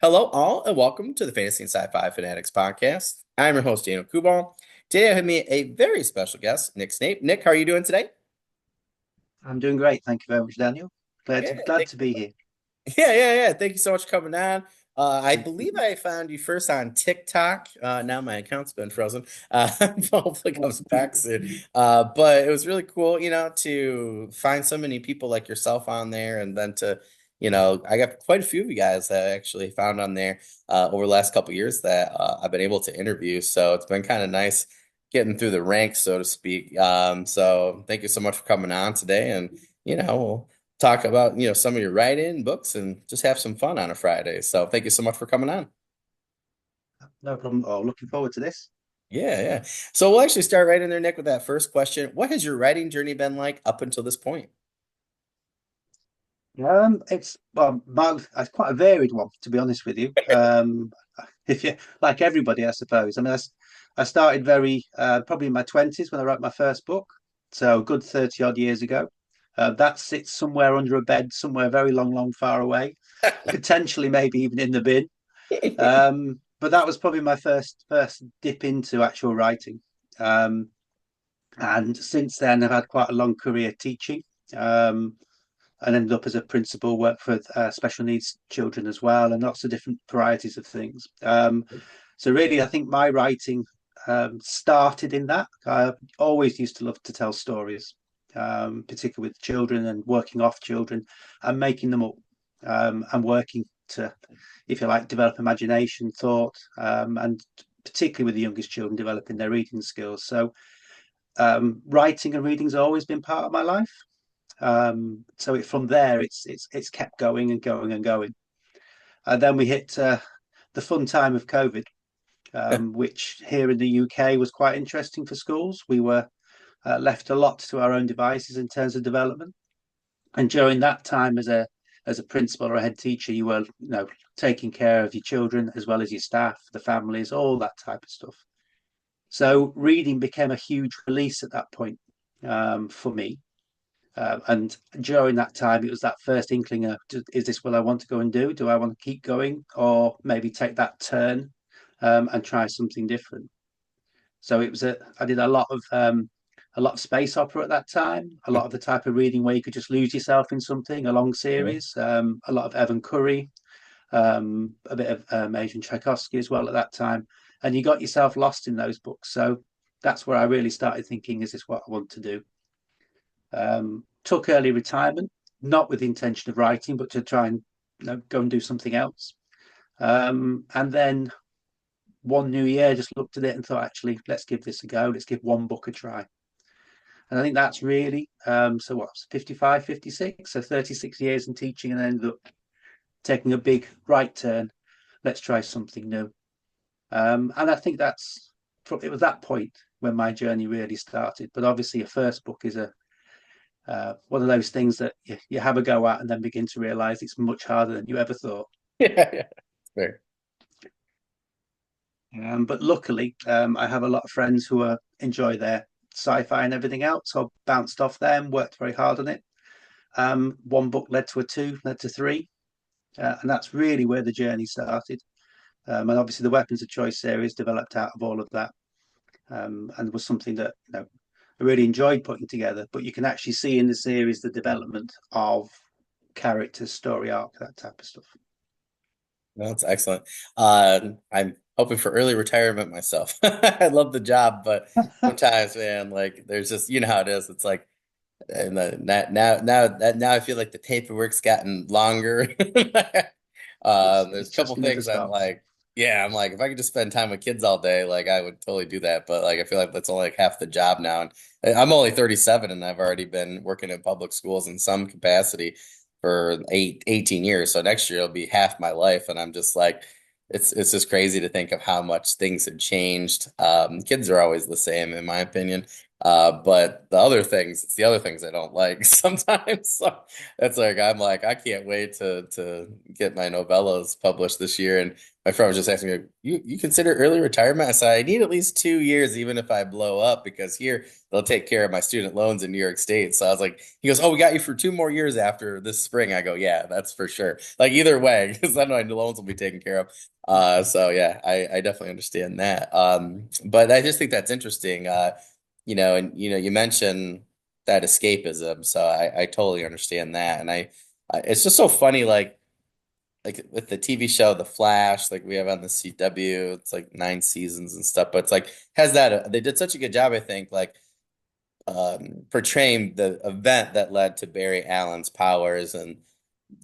Hello, all, and welcome to the Fantasy and Sci-Fi Fanatics podcast. I'm your host, Daniel Coolbaugh. Today, I have me a very special guest, Nick Snape. Nick, how are you doing today? I'm doing great. Thank you very much, Daniel. Glad Yeah, to glad thank to you so be much. here. Yeah. Thank you so much for coming on. I believe I found you first on TikTok. Now my account's been frozen. Hopefully it comes back soon. But it was really cool, to find so many people like yourself on there, and then I got quite a few of you guys that I actually found on there over the last couple of years that I've been able to interview. So it's been kind of nice getting through the ranks, so to speak. So thank you so much for coming on today, and we'll talk about, some of your writing books and just have some fun on a Friday. So thank you so much for coming on. No problem. Oh, looking forward to this. Yeah. So we'll actually start right in there, Nick, with that first question. What has your writing journey been like up until this point? It's it's quite a varied one, to be honest with you. If you like everybody, I suppose. I started very probably in my twenties when I wrote my first book, so a good 30 odd years ago. That sits somewhere under a bed, somewhere very long, long, far away, potentially maybe even in the bin. But that was probably my first dip into actual writing. Um, And since then, I've had quite a long career teaching. Um, and ended up as a principal, worked for special needs children as well, and lots of different varieties of things. So really, I think my writing started in that. I always used to love to tell stories, particularly with children and working off children and making them up and working to, if you like, develop imagination, thought, and particularly with the youngest children, developing their reading skills. So writing and reading's always been part of my life. From there, it's kept going and going and going. And then we hit the fun time of COVID, which here in the UK was quite interesting for schools. We were left a lot to our own devices in terms of development. And during that time, as a principal or a head teacher, you were taking care of your children as well as your staff, the families, all that type of stuff. So reading became a huge release at that point for me. And during that time, it was that first inkling of, is this what I want to go and do? Do I want to keep going or maybe take that turn and try something different? So I did a lot of space opera at that time, a lot of the type of reading where you could just lose yourself in something, a long series, a lot of Evan Curry, a bit of Adrian Tchaikovsky as well at that time. And you got yourself lost in those books. So that's where I really started thinking, is this what I want to do? Took early retirement, not with the intention of writing, but to try and go and do something else. And then one new year, just looked at it and thought, actually, let's give this a go. Let's give one book a try. And I think that's really, so what, 55, 56, so 36 years in teaching and ended up taking a big right turn. Let's try something new. And I think it was that point when my journey really started. But obviously, a first book is one of those things that you have a go at and then begin to realize it's much harder than you ever thought. Yeah. Fair. But luckily, I have a lot of friends who enjoy their sci-fi and everything else. So I bounced off them, worked very hard on it. One book led to a two, led to three, and that's really where the journey started. And obviously, the Weapons of Choice series developed out of all of that, and was something that I really enjoyed putting together. But you can actually see in the series the development of characters, story arc, that type of stuff. No, that's excellent. I'm hoping for early retirement myself. I love the job, but sometimes, man, like there's just, how it is. It's like, and now I feel like the paperwork's gotten longer. There's It's a couple just never things I'm stops. like, yeah, I'm like, if I could just spend time with kids all day, like I would totally do that. But like, I feel like that's only like half the job now. And I'm only 37 and I've already been working in public schools in some capacity for 18 years. So next year it'll be half my life. And I'm just like, it's just crazy to think of how much things have changed. Kids are always the same, in my opinion. But the other things, it's the other things I don't like sometimes. So that's like I'm like I can't wait to get my novellas published this year. And my friend was just asking me, you consider early retirement? I said I need at least 2 years, even if I blow up, because here they'll take care of my student loans in New York State. So I was like, he goes, oh, we got you for 2 more years after this spring. I go, yeah, that's for sure. Like either way, because I know my loans will be taken care of. So yeah, I definitely understand that. But I just think that's interesting. And you mentioned that escapism, so I totally understand that, and it's just so funny, like with the TV show The Flash, like we have on the CW, it's like 9 seasons and stuff, but it's like has that they did such a good job, I think, like portraying the event that led to Barry Allen's powers and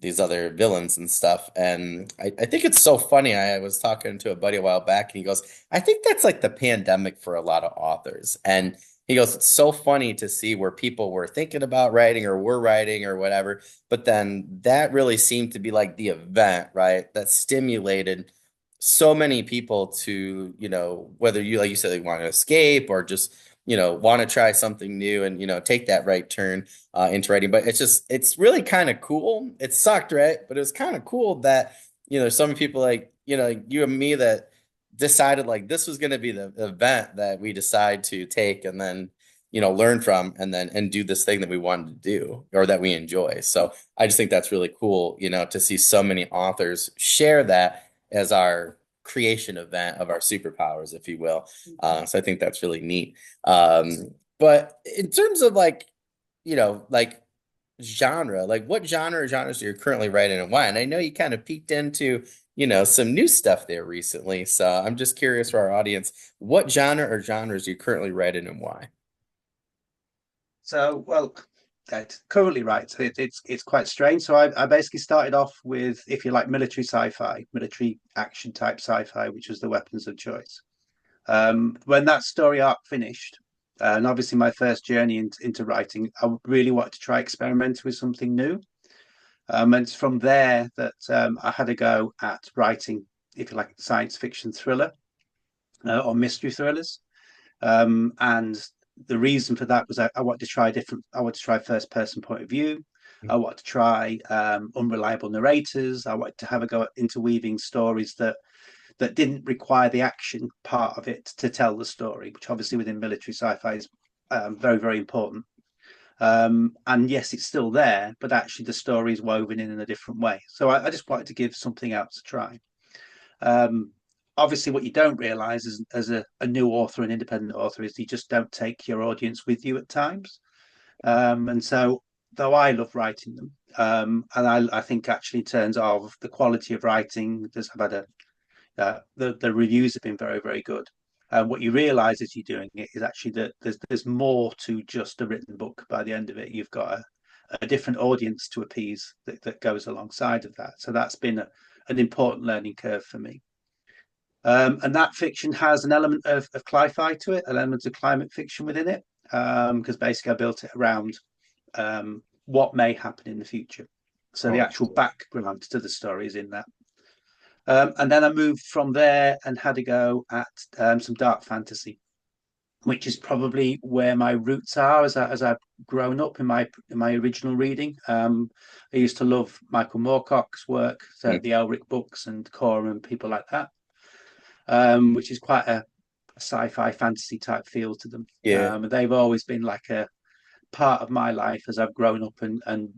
these other villains and stuff. And I think it's so funny. I was talking to a buddy a while back, and he goes, I think that's like the pandemic for a lot of authors. And he goes, it's so funny to see where people were thinking about writing or were writing or whatever. But then that really seemed to be like the event, right? That stimulated so many people to, whether you, like you said, they want to escape or just, want to try something new and, take that right turn into writing. But it's really kind of cool. It sucked, right? But it was kind of cool that, some people like, like you and me that decided like this was going to be the event that we decide to take and then, learn from and do this thing that we wanted to do or that we enjoy. So I just think that's really cool, to see so many authors share that as our creation event of our superpowers, if you will. So I think that's really neat. But in terms of like genre, like what genre or genres are you currently writing and why? And I know you kind of peeked into, some new stuff there recently. So I'm just curious for our audience, what genre or genres are you currently writing and why? So, well, that's currently right. So it's quite strange. So I basically started off with, if you like, military sci-fi, military action type sci-fi, which was the weapons of choice. When that story arc finished, and obviously my first journey into writing, I really wanted to try experiment with something new. And it's from there that I had a go at writing, if you like, science fiction thriller or mystery thrillers. And the reason for that was I wanted to try different. I wanted to try first person point of view. I wanted to try unreliable narrators. I wanted to have a go at interweaving stories that didn't require the action part of it to tell the story, which obviously within military sci-fi is very, very important. And yes, it's still there, but actually the story is woven in a different way. So I just wanted to give something else a try. Um, Obviously, what you don't realize as a new author, an independent author, is you just don't take your audience with you at times. And so, though I love writing them, and I think actually in terms of the quality of writing, there's about the reviews have been very, very good. What you realize as you're doing it is actually that there's more to just a written book. By the end of it, you've got a different audience to appease that goes alongside of that. So that's been an important learning curve for me. And that fiction has an element of cli-fi to it, an element of climate fiction within it, because basically I built it around what may happen in the future. So the Oh, actual background to the story is in that. And then I moved from there and had a go at some dark fantasy, which is probably where my roots are as I've grown up in my original reading. I used to love Michael Moorcock's work, so mm, the Elric books and Cora and people like that, which is quite a sci-fi fantasy type feel to them. yeah. They've always been like a part of my life as I've grown up and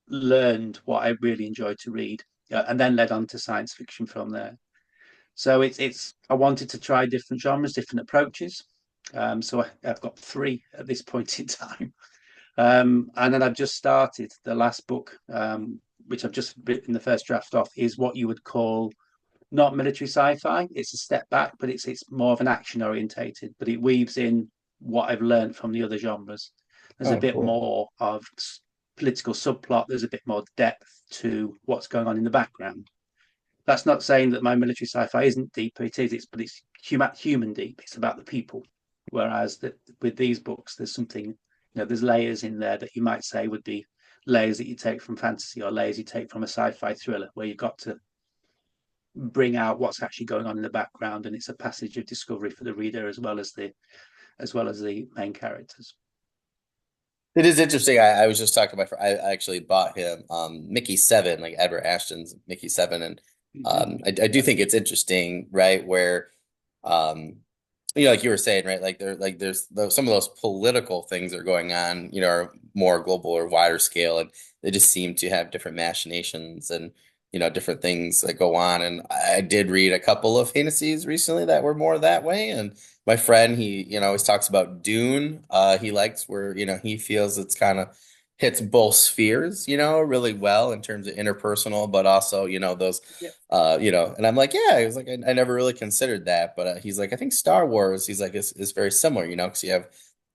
learned what I really enjoy to read, and then led on to science fiction from there. So it's I wanted to try different genres, different approaches. So I've got three at this point in time, and then I've just started the last book, which I've just written the first draft off, is what you would call not military sci-fi. It's a step back, but it's more of an action orientated. But it weaves in what I've learned from the other genres. There's a Oh, bit cool. more of political subplot. There's a bit more depth to what's going on in the background. That's not saying that my military sci-fi isn't deep. It is. But it's human deep. It's about the people. Whereas that with these books, there's something. There's layers in there that you might say would be layers that you take from fantasy or layers you take from a sci-fi thriller, where you've got to bring out what's actually going on in the background, and it's a passage of discovery for the reader as well as as well as the main characters. It is interesting. I was just talking to my friend. I actually bought him Mickey Seven, like Edward Ashton's Mickey Seven, and Hmm. I do think it's interesting, right? Where like you were saying, right? There's some of those political things are going on, are more global or wider scale, and they just seem to have different machinations and different things that go on. And I did read a couple of fantasies recently that were more that way. And my friend, he always talks about Dune. He likes where he feels it's kind of hits both spheres, really well in terms of interpersonal, but also those Yeah. and I'm like, yeah, he was like, I never really considered that, but he's like, I think Star Wars, he's like, is very similar, because you have,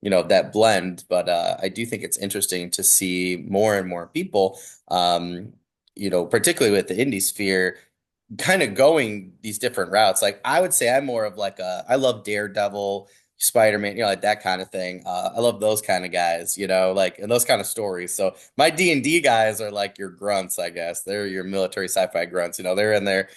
that blend. But I do think it's interesting to see more and more people, particularly with the indie sphere, kind of going these different routes. Like I would say I'm more of like I love Daredevil, Spider-Man, like that kind of thing. I love those kind of guys, like and those kind of stories. So my D&D guys are like your grunts, I guess. They're your military sci-fi grunts. They're in there,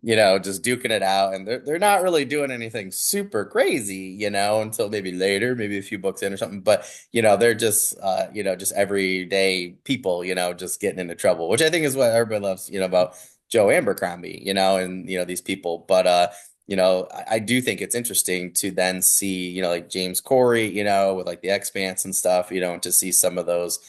just duking it out, and they're not really doing anything super crazy, until maybe later, maybe a few books in or something. But they're just just everyday people, just getting into trouble, which I think is what everybody loves, about Joe Abercrombie, and these people. But I do think it's interesting to then see, like James Corey, with like the Expanse and stuff, and to see some of those,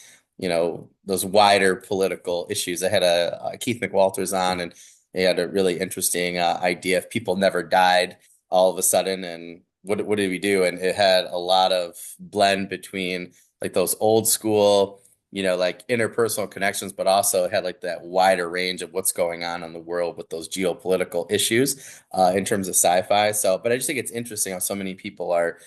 those wider political issues. I had a Keith McWalters on, and they had a really interesting idea if people never died all of a sudden, and what did we do? And it had a lot of blend between like those old school, like interpersonal connections, but also it had like that wider range of what's going on in the world with those geopolitical issues in terms of sci-fi. So, but I just think it's interesting how so many people are,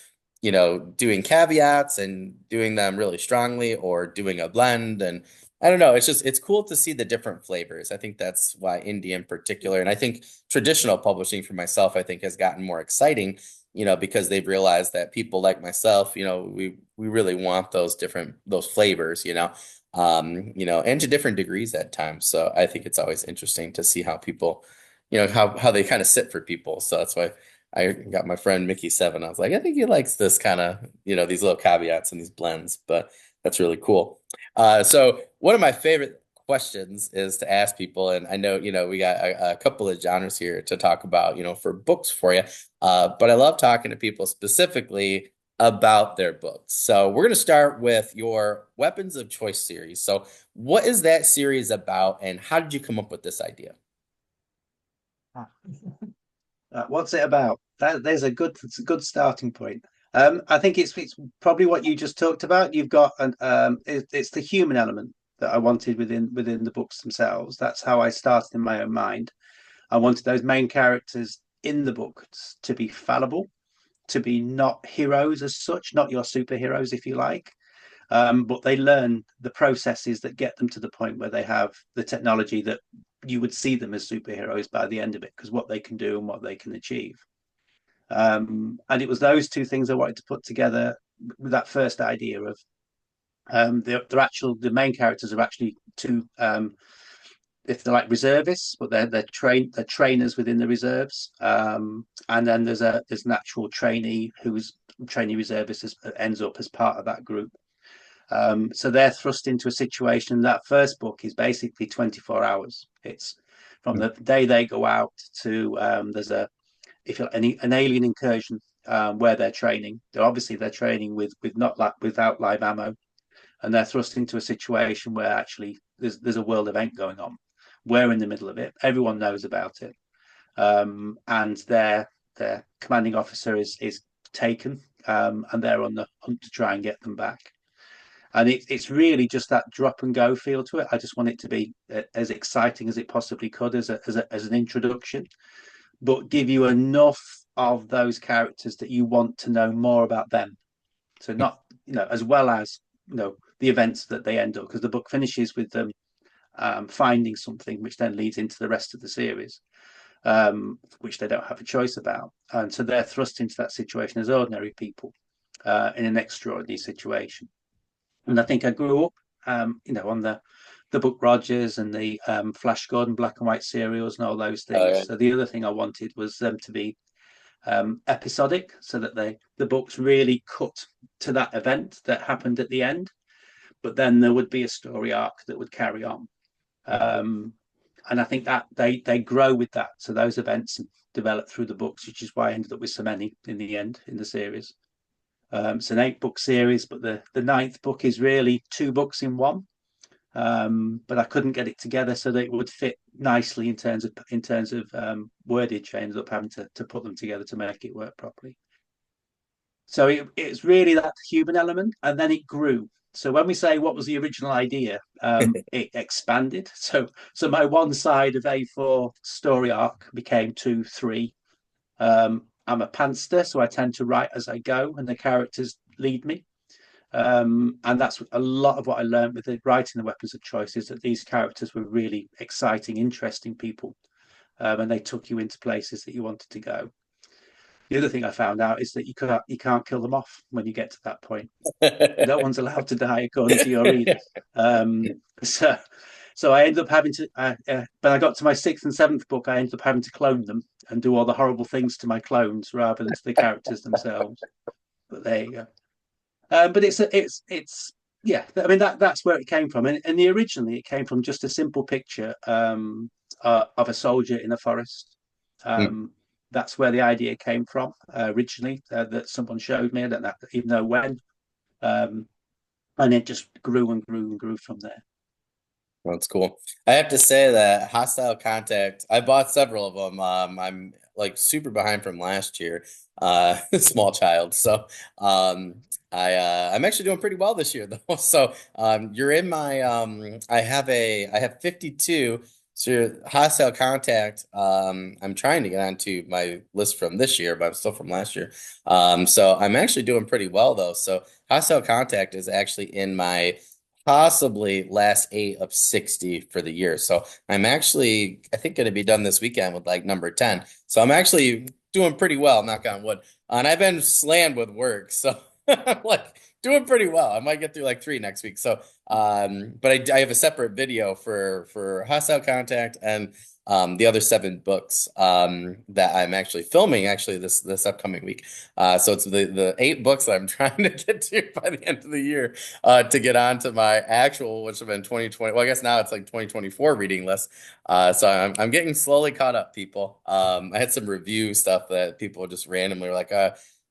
doing caveats and doing them really strongly or doing a blend. And I don't know, it's cool to see the different flavors. I think that's why indie in particular, and I think traditional publishing for myself, I think has gotten more exciting, because they've realized that people like myself, we really want those different those flavors, and to different degrees at times. So I think it's always interesting to see how people, how they kind of sit for people. So that's why I got my friend Mickey Seven. I was like, I think he likes this kind of, these little caveats and these blends, but that's really cool. So one of my favorite questions is to ask people, and I know, we got a couple of genres here to talk about, for books for you. But I love talking to people specifically about their books. So we're going to start with your Weapons of Choice series. So what is that series about, and how did you come up with this idea? What's it about? There's it's a good starting point. I think it's probably what you just talked about. You've got it's the human element that I wanted within the books themselves. That's how I started in my own mind. I wanted those main characters in the books to be fallible, to be not heroes as such, not your superheroes, if you like, but they learn the processes that get them to the point where they have the technology that you would see them as superheroes by the end of it, because what they can do and what they can achieve. And it was those two things I wanted to put together with that first idea of the main characters are actually two if they're like reservists, but they're trainers within the reserves. And then there's an actual trainee who's trainee reservist ends up as part of that group. So they're thrust into a situation. That first book is basically 24 hours. It's from the day they go out to there's a if you're an alien incursion where they're training. They're training with not like without live ammo, and they're thrust into a situation where actually there's a world event going on. We're in the middle of it. Everyone knows about it, and their commanding officer is taken, and they're on the hunt to try and get them back. And it's really just that drop and go feel to it. I just want it to be as exciting as it possibly could as an introduction, but give you enough of those characters that you want to know more about them. So not as well as the events that they end up, because the book finishes with them finding something, which then leads into the rest of the series, which they don't have a choice about, and so they're thrust into that situation as ordinary people in an extraordinary situation. And I think I grew up, on the Buck Rogers and the Flash Gordon black and white serials and all those Oh things. yeah. So the other thing I wanted was them to be episodic, so that the books really cut to that event that happened at the end. But then there would be a story arc that would carry on. Um, and I think that they grow with that. So those events develop through the books, which is why I ended up with so many in the end in the series. It's an 8 book series, but the ninth book is really 2 books in one. But I couldn't get it together so that it would fit nicely in terms of wordage. I ended up having to put them together to make it work properly. So it's really that human element, and then it grew. So when we say what was the original idea, it expanded. So my one side of A4 story arc became 2, 3. I'm a pantster, so I tend to write as I go, and the characters lead me. And that's a lot of what I learned with writing the Weapons of Choice, is that these characters were really exciting, interesting people, and they took you into places that you wanted to go. The other thing I found out is that you can't kill them off when you get to that point. No one's allowed to die according to your readers. So, so I ended up having to. When I got to my 6th and 7th book, I ended up having to clone them and do all the horrible things to my clones rather than to the characters themselves. But there you go. But it's yeah. I mean that's where it came from, and originally it came from just a simple picture of a soldier in a forest. Um, that's where the idea came from originally, that someone showed me. I don't even know when, um, and it just grew and grew and grew from there. That's cool. I have to say that Hostile Contact, I bought several of them. I'm like super behind from last year. Small child. So, I'm actually doing pretty well this year though. So, you're in my, I have 52. So Hostile Contact, I'm trying to get onto my list from this year, but I'm still from last year. So I'm actually doing pretty well though. So Hostile Contact is actually in my possibly last 8 of 60 for the year. So I'm actually, I think, going to be done this weekend with like number 10. So I'm actually doing pretty well, knock on wood. And I've been slammed with work. So I'm like doing pretty well. I might get through like 3 next week. So, but I have a separate video for Hostile Contact and the other 7 books that I'm actually filming actually this upcoming week. So it's the 8 books that I'm trying to get to by the end of the year to get on to my actual, which have been 2020. Well, I guess now it's like 2024 reading list. So I'm getting slowly caught up, people. I had some review stuff that people just randomly were like,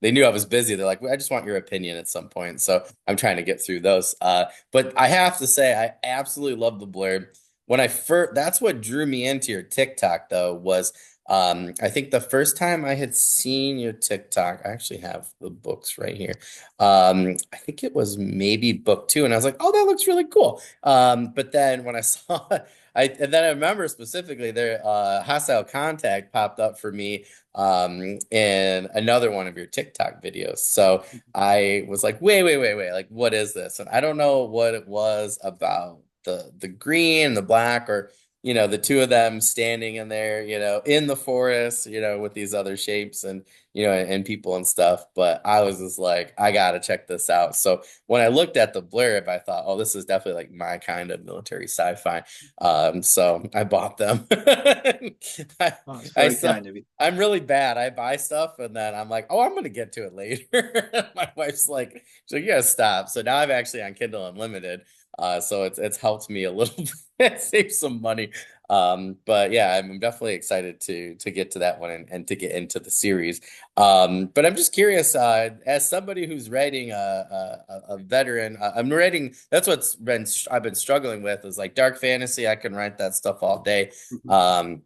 they knew I was busy. They're like, well, I just want your opinion at some point. So I'm trying to get through those. But I have to say, I absolutely love the blurb. When I first, that's what drew me into your TikTok, though, was I think the first time I had seen your TikTok, I actually have the books right here. I think it was maybe book 2, and I was like, oh, that looks really cool. But then when I saw and then I remember specifically there, Hostile Contact popped up for me in another one of your TikTok videos. So I was like, wait, like, what is this? And I don't know what it was about the green, the black, or the two of them standing in there, in the forest, with these other shapes and and people and stuff. But I was just like, I gotta check this out. So when I looked at the blurb, I thought, oh, this is definitely like my kind of military sci-fi. So I bought them. I, Oh, it's I very saw, kind of you. I'm really bad. I buy stuff and then I'm like, oh, I'm gonna get to it later. My wife's like, so you gotta stop. So now I'm actually on Kindle Unlimited. So it's helped me a little bit save some money. But yeah, I'm definitely excited to get to that one and to get into the series. But I'm just curious, as somebody who's writing a veteran, I'm writing. That's I've been struggling with is like dark fantasy. I can write that stuff all day. Um,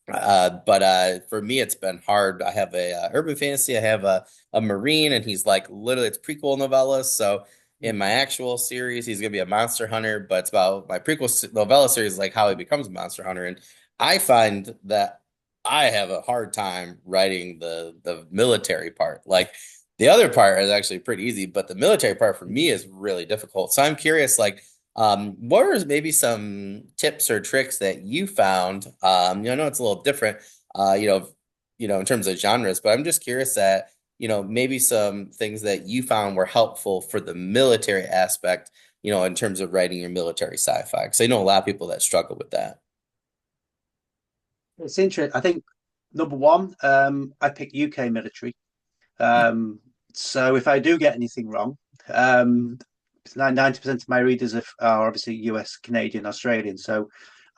but for me, it's been hard. I have a urban fantasy. I have a marine, and he's like literally it's prequel novella. So in my actual series, he's gonna be a monster hunter. But it's about my prequel novella series, like how he becomes a monster hunter. And I find that I have a hard time writing the military part. Like the other part is actually pretty easy, but the military part for me is really difficult. So I'm curious, like. What are maybe some tips or tricks that you found? I know it's a little different, in terms of genres, but I'm just curious that, maybe some things that you found were helpful for the military aspect, in terms of writing your military sci-fi. Because I know a lot of people that struggle with that. It's interesting. I think Number one, I picked UK military. Um, so if I do get anything wrong, um, 90% of my readers are obviously US, Canadian, Australian. So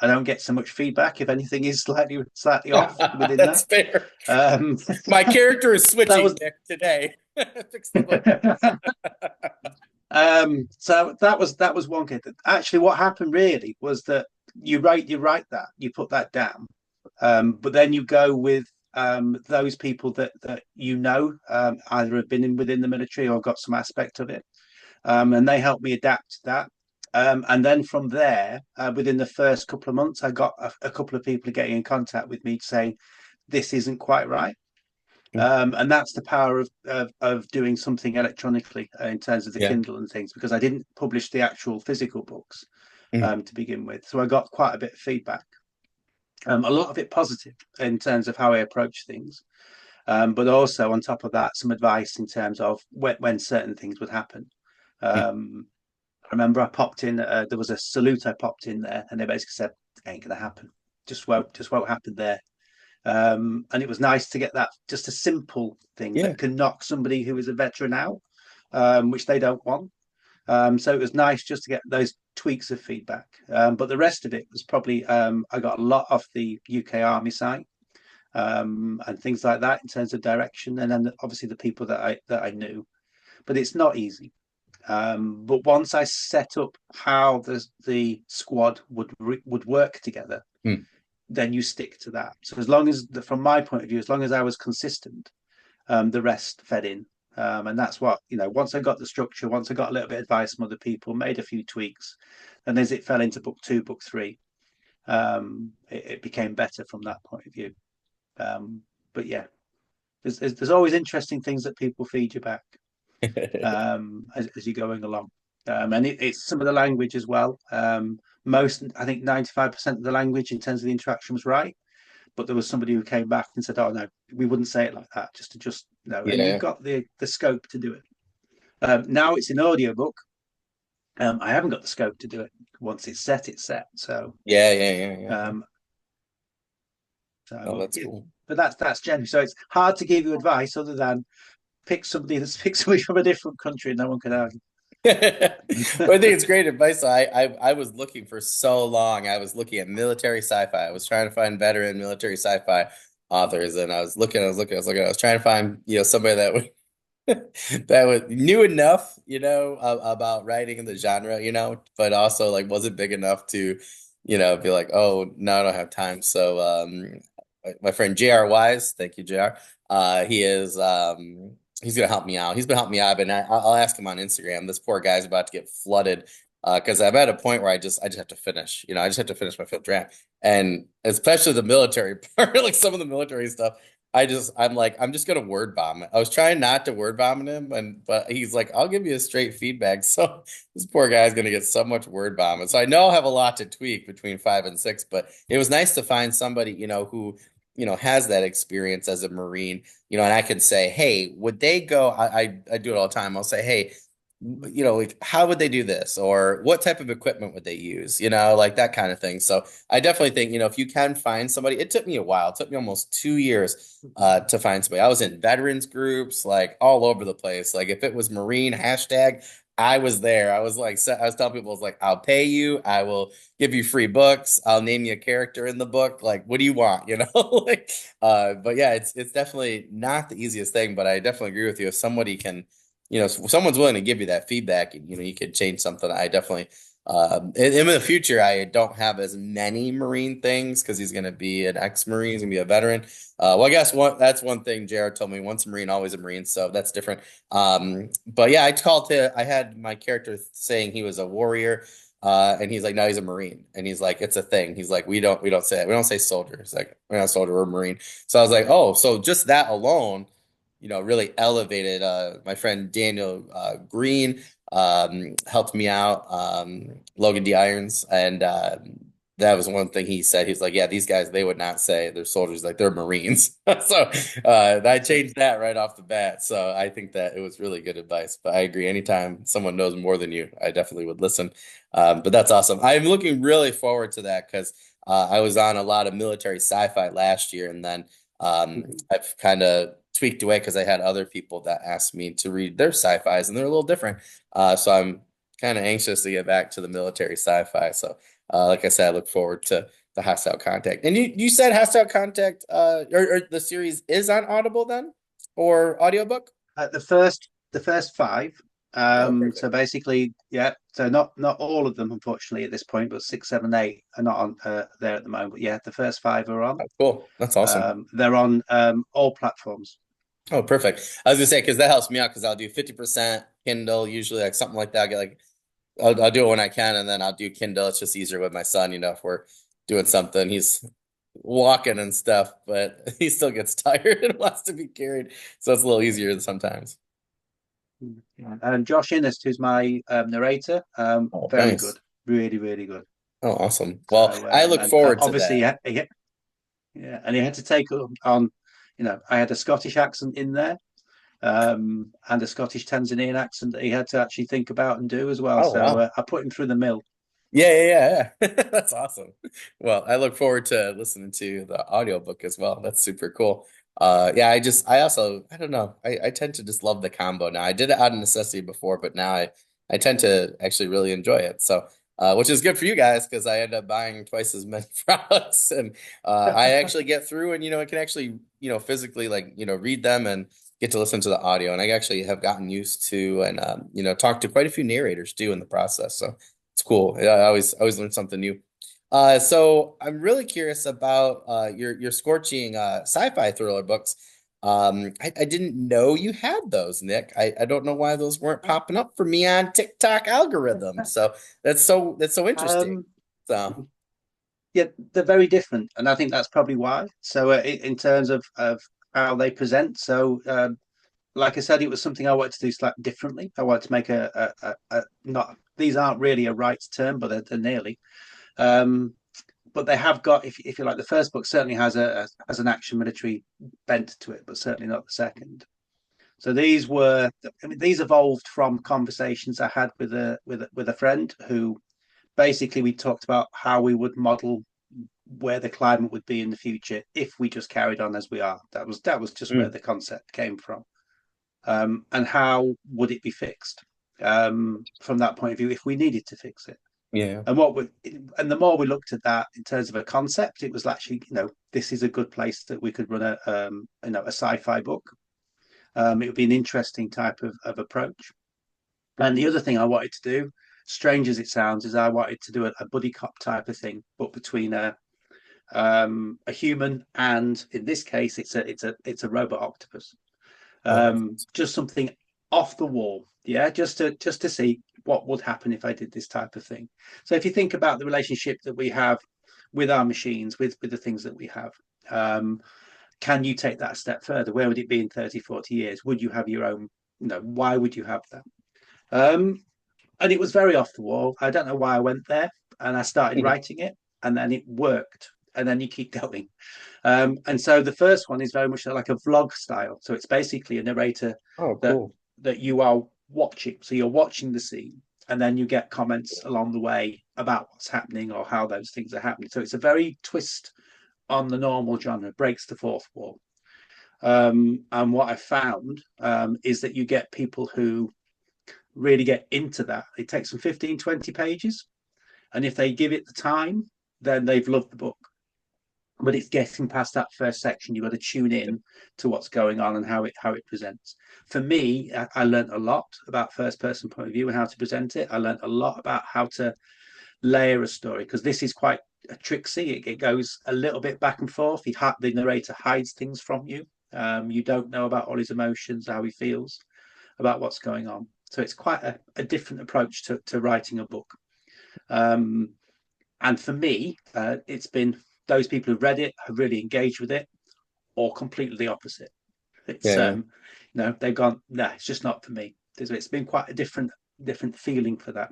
I don't get so much feedback if anything is slightly off within that. That's fair. Um, My character is that switching, was Nick, today. Fix the book. so that was one kid. Actually, what happened really was that you write that, you put that down, but then you go with those people that either have been in within the military or got some aspect of it, and they helped me adapt to that. And then from there, within the first couple of months, I got a couple of people getting in contact with me saying this isn't quite right. And that's the power of doing something electronically in terms of the Yeah. Kindle and things, because I didn't publish the actual physical books Mm. to begin with. So I got quite a bit of feedback, a lot of it positive in terms of how I approach things. But also on top of that, some advice in terms of when certain things would happen. Mm. Um, I remember I popped in, there was a salute I popped in there, and they basically said, ain't going to happen. Just won't happen there. And it was nice to get that, just a simple thing Yeah. that can knock somebody who is a veteran out, which they don't want. So it was nice just to get those tweaks of feedback. But the rest of it was probably I got a lot off the UK Army site, and things like that in terms of direction, and then obviously the people that I knew. But it's not easy. But once I set up how the squad would work together, Mm. then you stick to that. So as long as, from my point of view, as long as I was consistent, the rest fed in. And that's what, once I got the structure, once I got a little bit of advice from other people, made a few tweaks, and as it fell into book two, book three, it became better from that point of view. But yeah, there's always interesting things that people feed you back, as you're going along. And it's some of the language as well. I think 95% of the language in terms of the interaction was right, but there was somebody who came back and said, "Oh no, we wouldn't say it like that. Just no." And you've Yeah. got the scope to do it. Now it's an audiobook. I haven't got the scope to do it. Once it's set, it's set. So, Yeah, yeah, yeah, yeah, yeah. um, Oh, so that's cool. but that's generally, so it's hard to give you advice other than pick somebody from a different country. No one can argue. But I think it's great advice. I was looking for so long. I was looking at military sci-fi. I was trying to find veteran military sci-fi authors, and I was trying to find, somebody that would that was knew enough, about writing in the genre, but also like wasn't big enough to, be like, oh, no, I don't have time. So my friend JR Wise, thank you, JR. He's gonna help me out. He's been helping me out, but I'll ask him on Instagram. This poor guy's about to get flooded because I'm at a point where I just have to finish. I just have to finish my fifth draft, and especially the military part, like some of the military stuff. I'm just gonna word bomb it. I was trying not to word bomb him, but he's like, I'll give you a straight feedback. So this poor guy's gonna get so much word bombing. So I know I'll have a lot to tweak between five and six, but it was nice to find somebody, who, has that experience as a Marine, and I can say, hey, would they go? I do it all the time. I'll say, hey, like how would they do this, or what type of equipment would they use, like that kind of thing. So I definitely think, if you can find somebody, it took me a while. It took me almost 2 years to find somebody. I was in veterans groups, like all over the place. Like if it was Marine hashtag, I was there. I was telling people, I was like, I'll pay you. I will give you free books. I'll name you a character in the book. Like, what do you want? Like, but yeah, it's definitely not the easiest thing, but I definitely agree with you. If somebody can, if someone's willing to give you that feedback, and you could change something. I definitely, in the future, I don't have as many Marine things because he's going to be an ex-Marine, he's going to be a veteran. Well, I guess that's one thing Jared told me: once a Marine, always a Marine. So that's different. But yeah, I had my character saying he was a warrior. And he's like, no, he's a Marine. And he's like, it's a thing. He's like, we don't say it. We don't say soldier. It's like, we're not soldier, we're Marine. So I was like, oh, so just that alone, really elevated. My friend Daniel Green helped me out, Logan D. Irons, and that was one thing he said. He's like, yeah, these guys, they would not say they're soldiers, like they're Marines. So I changed that right off the bat. So I think that it was really good advice. But I agree, anytime someone knows more than you, I definitely would listen. But that's awesome. I'm looking really forward to that because I was on a lot of military sci-fi last year, and then I've kind of tweaked away because I had other people that asked me to read their sci-fis, and they're a little different. So I'm kind of anxious to get back to the military sci-fi. So, like I said, I look forward to the Hostile Contact. And you said Hostile Contact, or the series is on Audible then, or audiobook? The first five. Oh, So perfect. basically, yeah. So not all of them, unfortunately, at this point, but six, seven, eight are not on there at the moment. But yeah, the first five are on. Oh, cool. That's awesome. They're on all platforms. Oh, perfect. I was gonna say because that helps me out because I'll do 50% Kindle usually, like something like that. I get like I'll do it when I can, and then I'll do Kindle. It's just easier with my son, if we're doing something. He's walking and stuff, but he still gets tired and wants to be carried, so it's a little easier sometimes. Yeah. And Josh Innes, who's my narrator, Oh, very nice. good, really, really good. Oh, awesome. Well, So I look and forward to obviously, that. yeah, and he had to take on, I had a Scottish accent in there, and a Scottish Tanzanian accent that he had to actually think about and do as well. Oh, So wow. I put him through the mill. Yeah. That's awesome. Well, I look forward to listening to the audiobook as well. That's super cool. Yeah, I don't know. I tend to just love the combo now. I did it out of necessity before, but now I tend to actually really enjoy it. So, which is good for you guys because I end up buying twice as many products and I actually get through and, I can actually, physically like, read them and get to listen to the audio. And I actually have gotten used to and, talk to quite a few narrators too in the process. So, it's cool. Yeah, I always learn something new. So I'm really curious about your scorching sci-fi thriller books. I didn't know you had those, Nick. I don't know why those weren't popping up for me on TikTok algorithm. So that's so interesting. um, So yeah, they're very different, and I think that's probably why. So in terms of how they present, so like I said, it was something I wanted to do slightly differently. I wanted to make a not these aren't really a rights term, but they're nearly. Um, but they have got, if you like, the first book certainly has an action military bent to it, but certainly not the second. So these evolved from conversations I had with a friend who basically we talked about how we would model where the climate would be in the future if we just carried on as we are. That was just where mm, the concept came from, and how would it be fixed from that point of view if we needed to fix it. yeah, And what we and the more we looked at that in terms of a concept, it was actually, this is a good place that we could run a sci-fi book. It would be an interesting type of approach. And the other thing I wanted to do, strange as it sounds, is I wanted to do a buddy cop type of thing, but between a human and, in this case, it's a robot octopus. oh, Just something off the wall, yeah, just to see what would happen if I did this type of thing. So if you think about the relationship that we have with our machines, with the things that we have, um, can you take that a step further? Where would it be in 30, 40 years? Would you have your own, why would you have that? Um, and it was very off the wall. I don't know why I went there, and I started writing it, and then it worked, and then you keep going. And so the first one is very much like a vlog style. So it's basically a narrator oh, that cool. that you are watching. So you're watching the scene, and then you get comments along the way about what's happening or how those things are happening. So it's a very twist on the normal genre, breaks the fourth wall. And what I found is that you get people who really get into that. It takes them 15, 20 pages. And if they give it the time, then they've loved the book. But it's getting past that first section. You've got to tune in to what's going on and how it presents. For me, I learned a lot about first person point of view and how to present it. I learned a lot about how to layer a story, because this is quite tricksy. It goes a little bit back and forth. The narrator hides things from you. You don't know about all his emotions, how he feels about what's going on. So it's quite a different approach to writing a book. Um, and for me, it's been those people who've read it have really engaged with it, or completely the opposite. It's Yeah, they've gone, no, it's just not for me. It's been quite a different feeling for that.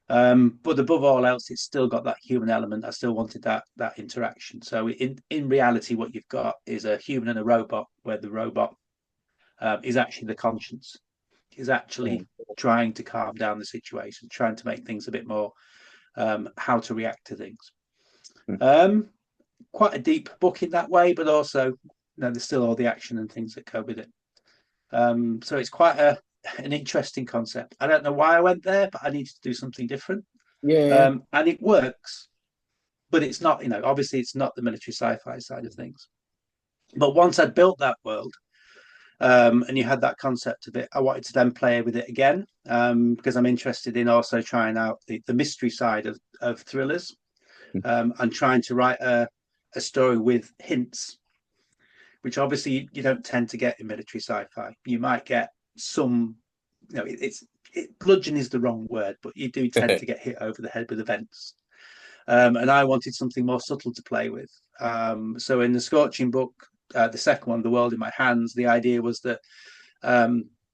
But above all else, it's still got that human element. I still wanted that interaction. So in reality, what you've got is a human and a robot, where the robot is actually the conscience, is yeah. actually trying to calm down the situation, trying to make things a bit more how to react to things. Mm. Um, Quite a deep book in that way, but also there's still all the action and things that go with it. So it's quite an interesting concept. I don't know why I went there, but I needed to do something different. Yeah. And it works, but it's not, obviously it's not the military sci-fi side of things. But once I'd built that world, and you had that concept of it, I wanted to then play with it again, because I'm interested in also trying out the mystery side of thrillers, and trying to write a story with hints, which obviously you don't tend to get in military sci-fi. You might get some, bludgeon is the wrong word, but you do tend to get hit over the head with events. And I wanted something more subtle to play with. So in the Scorching book, the second one, The World in My Hands, the idea was that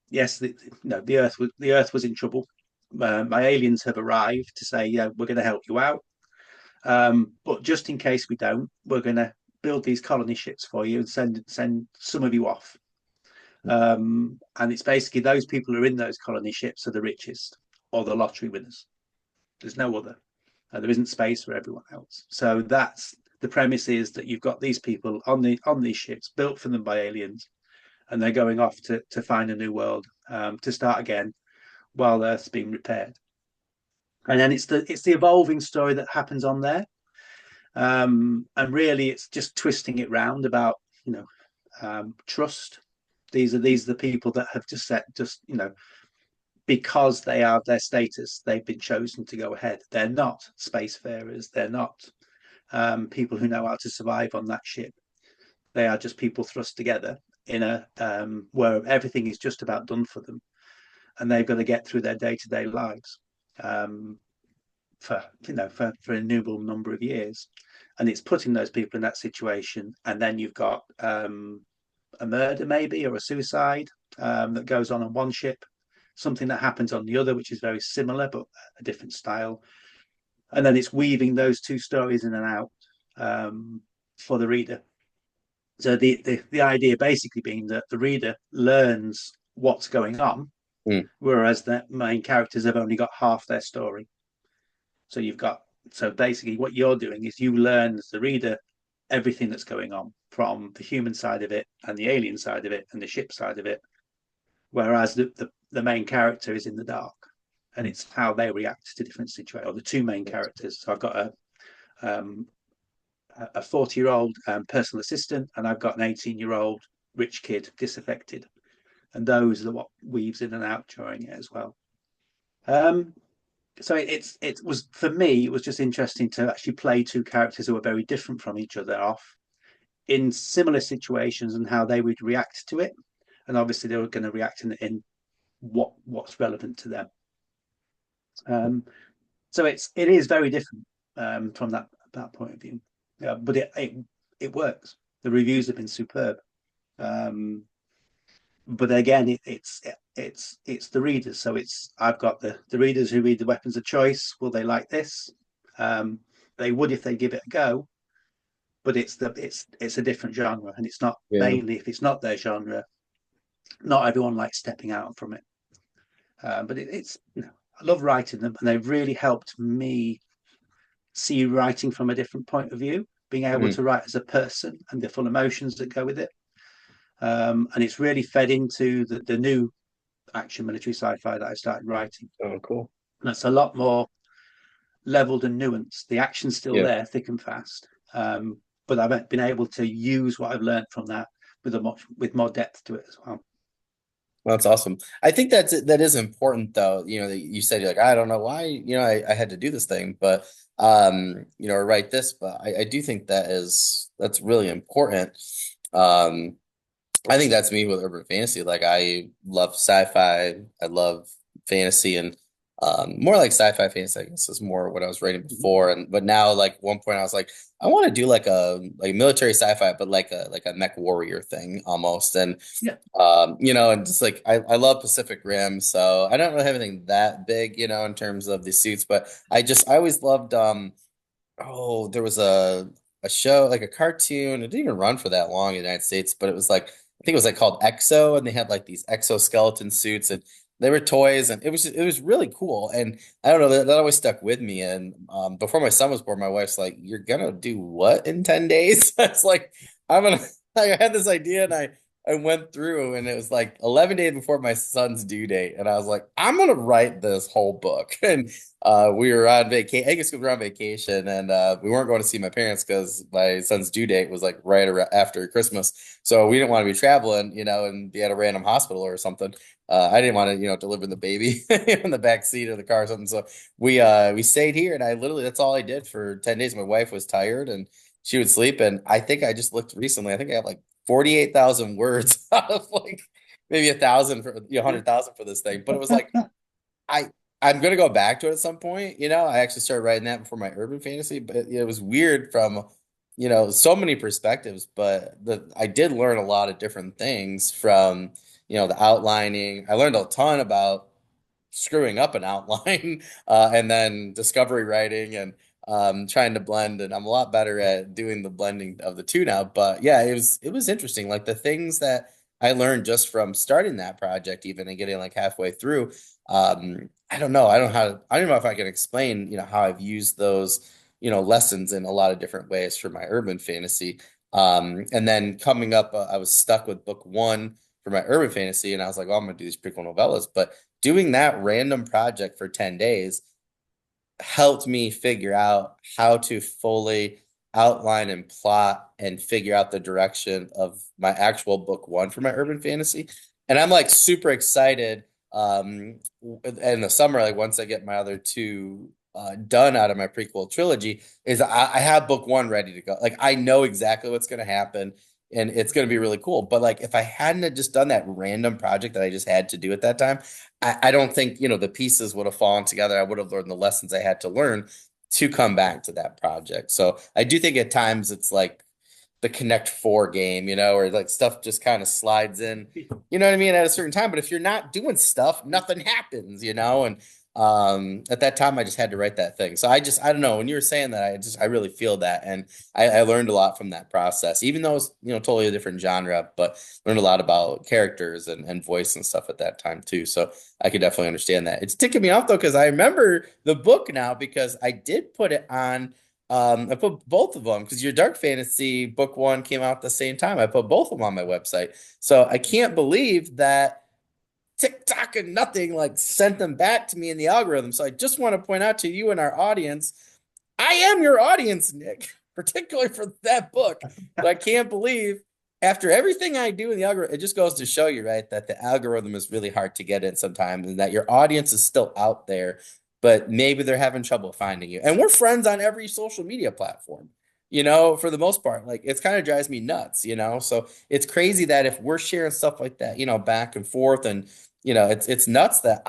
yes, the Earth was in trouble. My aliens have arrived to say, yeah, we're going to help you out. But just in case we don't, we're going to build these colony ships for you and send some of you off. And it's basically those people who are in those colony ships are the richest or the lottery winners. There's no other. There isn't space for everyone else. So that's the premise, is that you've got these people on these ships built for them by aliens, and they're going off to find a new world, to start again while Earth's being repaired. And then it's the evolving story that happens on there, and really it's just twisting it round about trust. These are the people that have just because they have their status, they've been chosen to go ahead. They're not spacefarers. They're not people who know how to survive on that ship. They are just people thrust together in a where everything is just about done for them, and they've got to get through their day-to-day lives, for an innumerable number of years. And it's putting those people in that situation, and then you've got a murder maybe, or a suicide, that goes on one ship, something that happens on the other, which is very similar but a different style. And then it's weaving those two stories in and out, for the reader. So the idea basically being that the reader learns what's going on, Mm. whereas the main characters have only got half their story. So basically what you're doing is you learn as the reader everything that's going on, from the human side of it and the alien side of it and the ship side of it, whereas the main character is in the dark, and it's how they react to different situations, or the two main characters. So I've got a 40-year-old personal assistant, and I've got an 18-year-old rich kid, disaffected, and those are what weaves in and out during it as well. So it was, for me, it was just interesting to actually play two characters who are very different from each other off in similar situations, and how they would react to it. And obviously they were going to react in what's relevant to them. So it is very different, from that point of view. But it works. The reviews have been superb. But again, it's the readers. So I've got the readers who read the Weapons of Choice. Will they like this? They would if they give it a go. But it's a different genre, and it's not, Yeah. mainly if it's not their genre, not everyone likes stepping out from it. But it's I love writing them, and they've really helped me see writing from a different point of view, being able Mm. to write as a person and the full emotions that go with it. And it's really fed into the new action military sci-fi that I started writing. Oh, cool. That's a lot more leveled and nuanced. The action's still Yeah. there, thick and fast. But I've been able to use what I've learned from that with more depth to it as well. That's awesome. I think that is important though. That you said you're like, I don't know why, I had to do this thing, but or write this, but I do think that's really important. Um, I think that's me with urban fantasy. Like I love sci-fi, I love fantasy, and more like sci-fi fantasy, I guess, is more what I was writing before. But now, like one point I was like, I want to do like military sci-fi, but like a mech warrior thing almost. And Yeah. and just like I love Pacific Rim, so I don't really have anything that big, in terms of the suits, but I always loved there was a show, like a cartoon. It didn't even run for that long in the United States, but it was like I think it was like called Exo, and they had like these exoskeleton suits, and they were toys, and it was really cool. And I don't know, that always stuck with me. And before my son was born, my wife's like, "You're gonna do what in 10 days?" I was like, "I'm gonna." I had this idea and I went through and it was like 11 days before my son's due date. And I was like, I'm gonna write this whole book. And we were on vacation, I guess we were on vacation and we weren't going to see my parents because my son's due date was like right around after Christmas. So we didn't want to be traveling, and be at a random hospital or something. I didn't want to, deliver the baby in the back seat of the car or something. So we stayed here and I literally that's all I did for 10 days. My wife was tired and she would sleep. And I think I just looked recently. I think I have like 48,000 words out of like maybe 1,000 for 100,000 for this thing. But it was like I I'm gonna go back to it at some point. I actually started writing that before my urban fantasy, but it was weird from so many perspectives. But I did learn a lot of different things from the outlining. I learned a ton about screwing up an outline and then discovery writing and trying to blend. And I'm a lot better at doing the blending of the two now. But yeah, it was interesting. Like the things that I learned just from starting that project even and getting like halfway through. I don't know. I don't know if I can explain, how I've used those, lessons in a lot of different ways for my urban fantasy. And then coming up, I was stuck with book one for my urban fantasy, and I was like, "Oh, I'm gonna do these prequel novellas." But doing that random project for 10 days helped me figure out how to fully outline and plot and figure out the direction of my actual book one for my urban fantasy. And I'm like super excited in the summer, like once I get my other two done out of my prequel trilogy, is I have book one ready to go. Like I know exactly what's going to happen and it's going to be really cool. But like if I hadn't have just done that random project that I just had to do at that time, I don't think, the pieces would have fallen together. I would have learned the lessons I had to learn to come back to that project. So I do think at times it's like the Connect Four game, or like stuff just kind of slides in, you know what I mean, at a certain time. But if you're not doing stuff, nothing happens. And at that time I just had to write that thing. So I don't know. When you were saying that, I really feel that. And I learned a lot from that process, even though it's, totally a different genre, but learned a lot about characters and voice and stuff at that time too. So I could definitely understand that. It's ticking me off though, because I remember the book now because I did put it on. I put both of them because your Dark Fantasy book one came out at the same time. I put both of them on my website. So I can't believe that TikTok and nothing like sent them back to me in the algorithm. So I just want to point out to you and our audience, I am your audience, Nick, particularly for that book. So I can't believe after everything I do in the algorithm, it just goes to show you, right, that the algorithm is really hard to get in sometimes and that your audience is still out there, but maybe they're having trouble finding you. And we're friends on every social media platform, for the most part. Like it's kind of drives me nuts. So it's crazy that if we're sharing stuff like that, back and forth and it's nuts that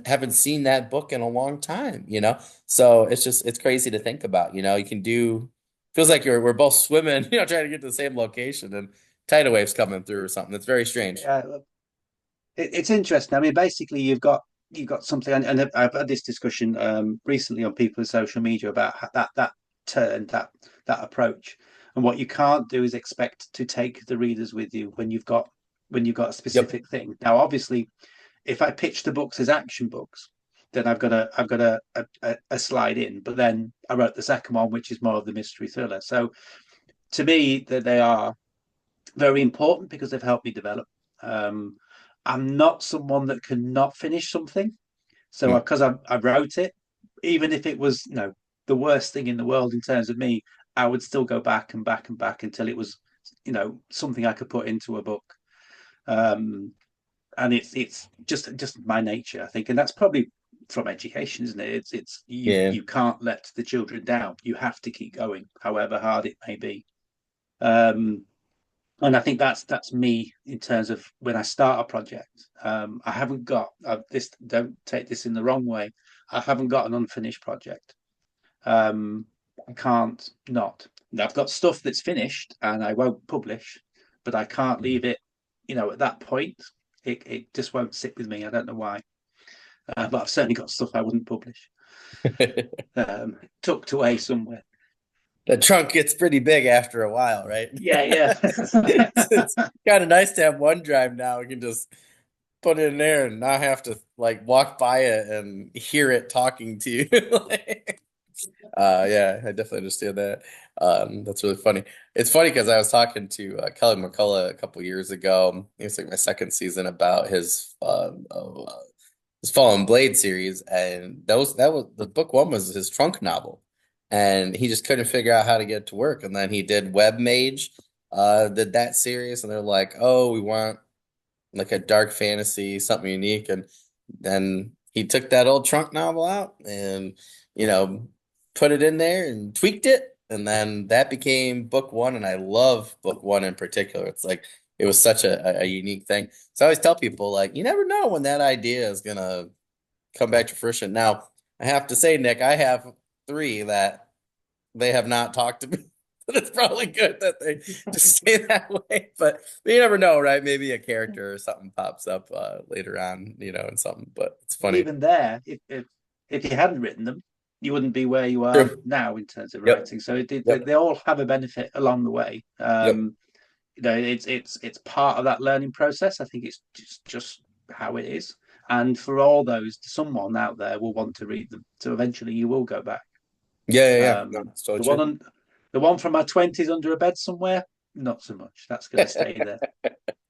haven't seen that book in a long time. So it's crazy to think about. You can do feels like we're both swimming, trying to get to the same location and tidal waves coming through or something. It's very strange. Yeah, it's interesting. I mean, basically, you've got something, and I've had this discussion recently on people's social media about that turn, that approach, and what you can't do is expect to take the readers with you when you've got a Yep. specific thing. Now, obviously, if I pitch the books as action books, then I've got a slide in. But then I wrote the second one, which is more of the mystery thriller. So to me, that they are very important because they've helped me develop. Um, I'm not someone that can not finish something. So Hmm. because I wrote it, even if it was the worst thing in the world in terms of me, I would still go back and back and back until it was something I could put into a book. Um, and it's just my nature, I think, and that's probably from education, isn't it? It's you Yeah. you can't let the children down. You have to keep going, however hard it may be. Um, and I think that's me in terms of when I start a project. I haven't got this. Don't take this in the wrong way. I haven't got an unfinished project. Um, I can't not. I've got stuff that's finished and I won't publish, but I can't leave it. At that point, it just won't sit with me. I don't know why, but I've certainly got stuff I wouldn't publish, tucked away somewhere. The trunk gets pretty big after a while, right? Yeah, yeah. It's kind of nice to have OneDrive now. We can just put it in there and not have to like walk by it and hear it talking to you. Yeah, I definitely understand that. That's really funny. It's funny because I was talking to Kelly McCullough a couple years ago. It was like my second season about his Fallen Blade series, and that was the book one was his trunk novel, and he just couldn't figure out how to get it to work. And then he did Web Mage, did that series, and they're like, "Oh, we want like a dark fantasy, something unique," and then he took that old trunk novel out and you know put it in there and tweaked it, and then that became book one. And I love book one in particular. It's like it was such a unique thing. So I always tell people like you never know when that idea is gonna come back to fruition. Now I have to say, Nick, I have three that they have not talked to me. But it's probably good that they just stay that way. But you never know, right? Maybe a character or something pops up later on, and something. But it's But funny. even there, if you hadn't written them, you wouldn't be where you are True. now in terms of Yep. writing. So Yep. they all have a benefit along the way. Yep. It's part of that learning process. I think it's just how it is. And for all those, someone out there will want to read them. So eventually, you will go back. Yeah. Yeah. Yeah. No, Um, it's totally the one true. on, the one from my twenties under a bed somewhere, not so much. That's going to stay there,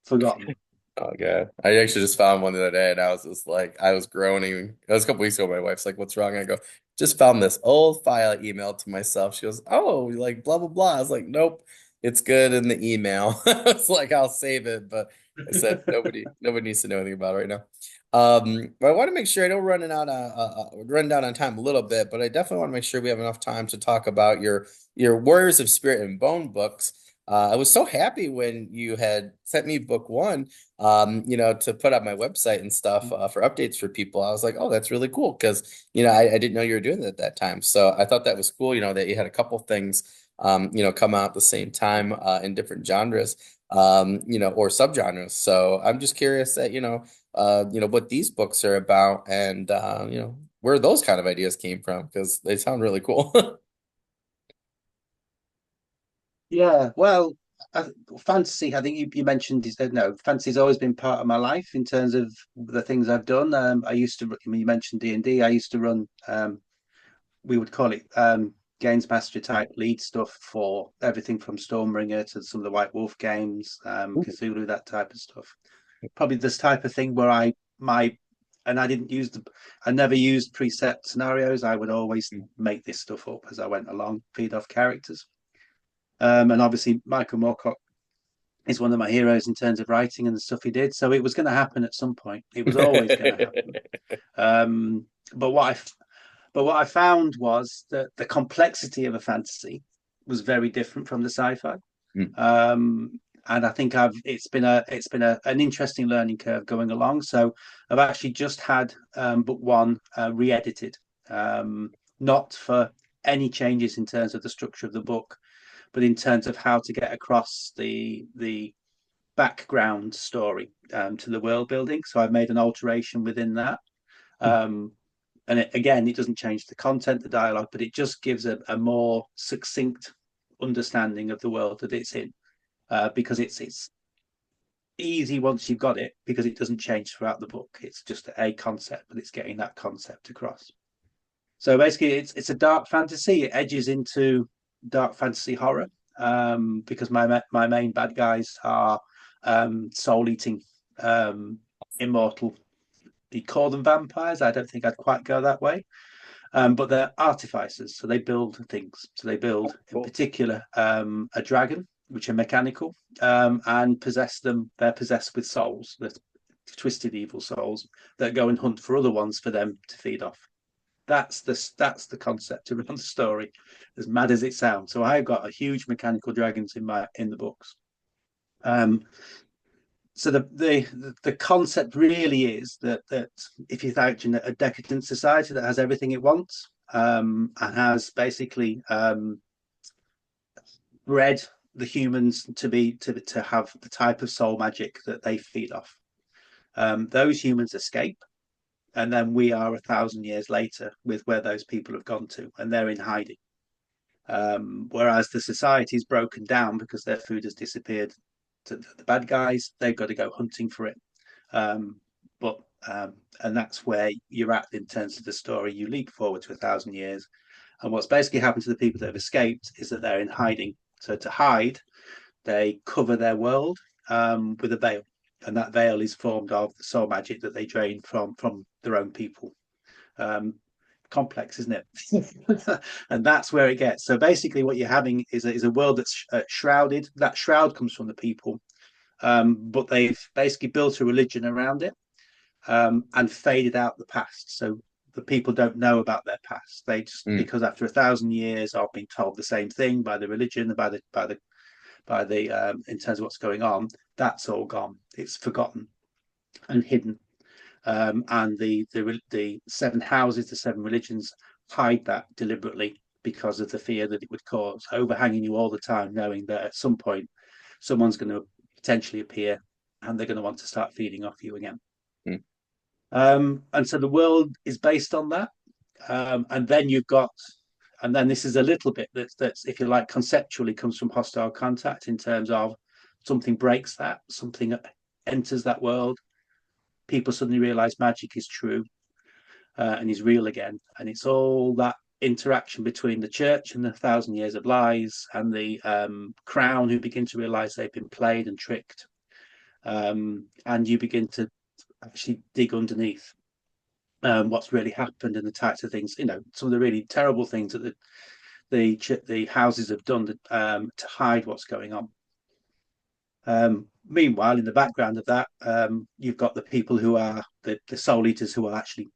forgotten. Oh god. I actually just found one the other day and I was just like I was groaning. It was a couple weeks ago. My wife's like, "What's wrong?" I go, "Just found this old file email to myself." She goes, "Oh, like blah blah blah." I was like, "Nope, it's good in the email." It's like I'll save it, but I said nobody needs to know anything about it right now. But I want to make sure I don't run down on time a little bit, but I definitely want to make sure we have enough time to talk about your Warriors of Spirit and Bone books. I was so happy when you had sent me book one, to put up my website and stuff for updates for people. I was like, oh, that's really cool because, I didn't know you were doing that at that time. So I thought that was cool, that you had a couple things, come out at the same time in different genres, or subgenres. So I'm just curious that, what these books are about and, where those kind of ideas came from because they sound really cool. Yeah, well, I, fantasy. I think you mentioned is that no, fantasy's always been part of my life in terms of the things I've done. I used to. I mean, you mentioned D&D. I used to run. We would call it games master type lead stuff for everything from Stormbringer to some of the White Wolf games, Cthulhu, that type of stuff. Probably this type of thing where I didn't use I never used preset scenarios. I would always make this stuff up as I went along, feed off characters. And obviously, Michael Moorcock is one of my heroes in terms of writing and the stuff he did. So it was going to happen at some point. It was always going to happen. Um, but what I found was that the complexity of a fantasy was very different from the sci-fi. Mm. And I think an interesting learning curve going along. So I've actually just had book one re-edited, not for any changes in terms of the structure of the book, but in terms of how to get across the background story to the world building. So I've made an alteration within that. Um, and again, it doesn't change the content, the dialogue, but it just gives a more succinct understanding of the world that it's in, because it's easy once you've got it because it doesn't change throughout the book. It's just a concept, but it's getting that concept across. So basically, it's a dark fantasy. It edges into dark fantasy horror, because my main bad guys are soul eating, immortal. You call them vampires. I don't think I'd quite go that way. But they're artificers, so they build things. So they build, in Cool. particular, a dragon, which are mechanical, and possess them. They're possessed with souls, the twisted evil souls that go and hunt for other ones for them to feed off. That's the concept around the story, as mad as it sounds. So I've got a huge mechanical dragons in the books. Um, so the concept really is that if you imagine a decadent society that has everything it wants, and has basically bred the humans to have the type of soul magic that they feed off. Those humans escape, and then we are 1,000 years later with where those people have gone to, and they're in hiding. Whereas the society is broken down because their food has disappeared. To the bad guys, they've got to go hunting for it. Um, but and that's where you're at in terms of the story. You leap forward to 1,000 years, And what's basically happened to the people that have escaped is that they're in hiding. So to hide, they cover their world with a veil, and that veil is formed of the soul magic that they drain from their own people. Um, Complex, isn't it? And that's where it gets. So basically, what you're having is a world that's shrouded. That shroud comes from the people, but they've basically built a religion around it and faded out the past. So the people don't know about their past. They just Mm, because after 1,000 years are being told the same thing by the religion, by the in terms of what's going on. That's all gone. It's forgotten and hidden. And the seven houses, the seven religions, hide that deliberately because of the fear that it would cause, overhanging you all the time, knowing that at some point someone's going to potentially appear and they're going to want to start feeding off you again. mm, And so the world is based on that. And then you've got, and then this is a little bit that's if you like, conceptually comes from hostile contact in terms of something breaks that, something enters that world. People suddenly realize magic is true and is real again. And it's all that interaction between the church and the 1,000 years of lies and the crown who begin to realize they've been played and tricked. And you begin to actually dig underneath what's really happened and the types of things, some of the really terrible things that the houses have done to hide what's going on. Meanwhile, in the background of that, you've got the people who are the soul eaters who will actually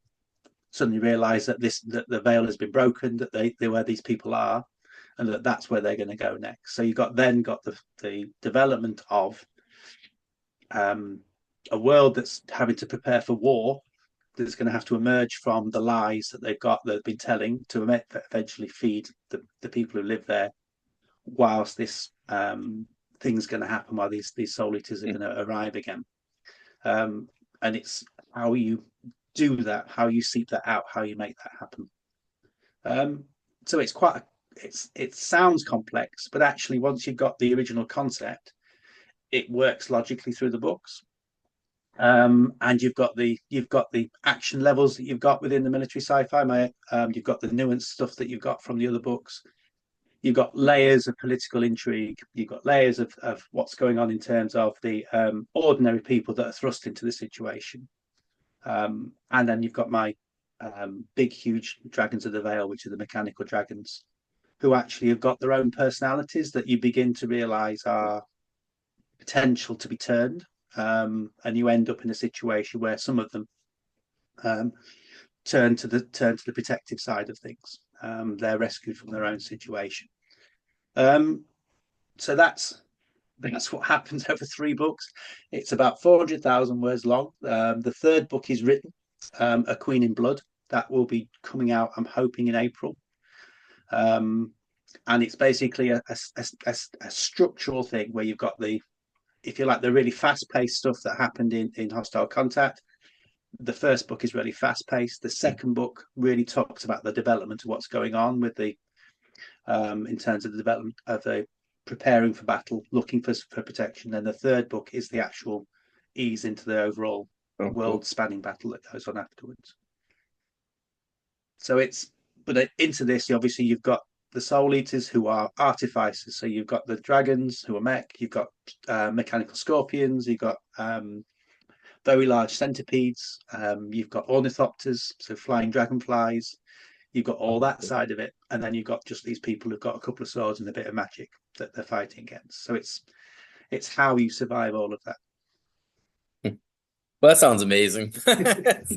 suddenly realise that the veil has been broken, that they're where these people are, and that's where they're going to go next. So you've got the development of a world that's having to prepare for war, that's going to have to emerge from the lies that they've been telling to eventually feed the people who live there, whilst this thing's going to happen, while these soul eaters are mm. going to arrive again. And it's how you do that, how you seep that out, how you make that happen. So it's it sounds complex, but actually once you've got the original concept, it works logically through the books. And you've got the action levels that you've got within the military sci-fi. You've got the nuanced stuff that you've got from the other books. You've got layers of political intrigue. You've got layers of what's going on in terms of the ordinary people that are thrust into the situation. And then you've got my big, huge dragons of the Vale, which are the mechanical dragons, who actually have got their own personalities that you begin to realize are potential to be turned. And you end up in a situation where some of them turn to the protective side of things. They're rescued from their own situation. So that's what happens over 3 books. It's about 400,000 words long. The third book is written, A Queen in Blood. That will be coming out, I'm hoping, in April. And it's basically a structural thing where you've got if you like, the really fast-paced stuff that happened in Hostile Contact. The first book is really fast-paced. The second book really talks about the development of what's going on with in terms of the development of the preparing for battle, looking for protection. And the third book is the actual ease into the overall Oh, cool. world-spanning battle that goes on afterwards. So into this, obviously, you've got the soul eaters who are artificers. So you've got the dragons who are mech, you've got mechanical scorpions, you've got very large centipedes, you've got ornithopters, so flying dragonflies, you've got all that side of it, and then you've got just these people who've got a couple of swords and a bit of magic that they're fighting against. So it's how you survive all of that. Well, that sounds amazing. It's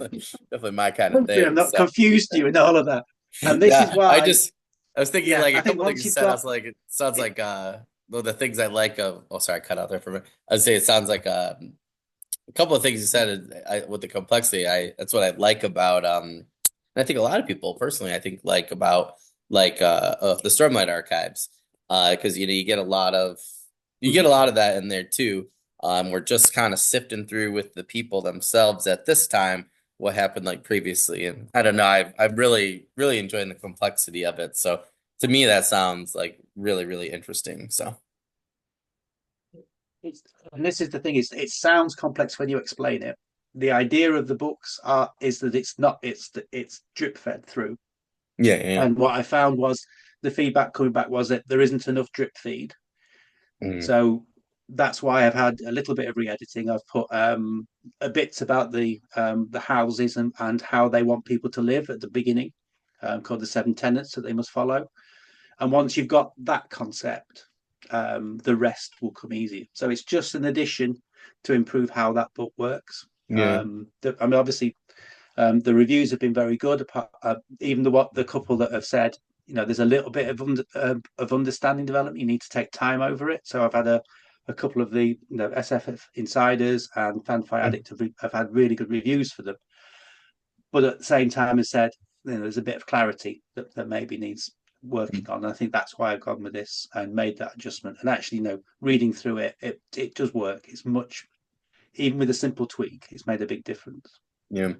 definitely my kind of Hopefully, I'm thing. not So, confused you and all of that. And this is yeah, why, I was thinking yeah, like I a think couple things once you you've said. I got was like, it sounds it, like well, the things I like of. Oh, sorry, I cut out there for a minute. I'd say it sounds like a couple of things you said. With the complexity, that's what I like about. And I think a lot of people personally, I think like about the Stormlight archives, because you get a lot of that in there too. We're just kind of sifting through with the people themselves at this time what happened like previously, and I don't know. I'm really enjoying the complexity of it. So to me, that sounds like really interesting. So it's and this is the thing, it sounds complex when you explain it. The idea of the books is that it's not, it's drip fed through. Yeah, yeah, And what I found was the feedback coming back was that there isn't enough drip feed. mm, So that's why I've had a little bit of re-editing. I've put a bits about the houses and how they want people to live at the beginning, called the seven tenets that they must follow. And once you've got that concept, the rest will come easy. So it's just an addition to improve how that book works. yeah, I mean, obviously, the reviews have been very good. Even the couple that have said, there's a little bit of understanding development. You need to take time over it. So I've had a couple of the SFF insiders and FanFi mm, Addict have had really good reviews for them, but at the same time has said there's a bit of clarity that maybe needs mm, working on. And I think that's why I've gone with this and made that adjustment. And actually, reading through it does work. It's much, even with a simple tweak, it's made a big difference. yeah.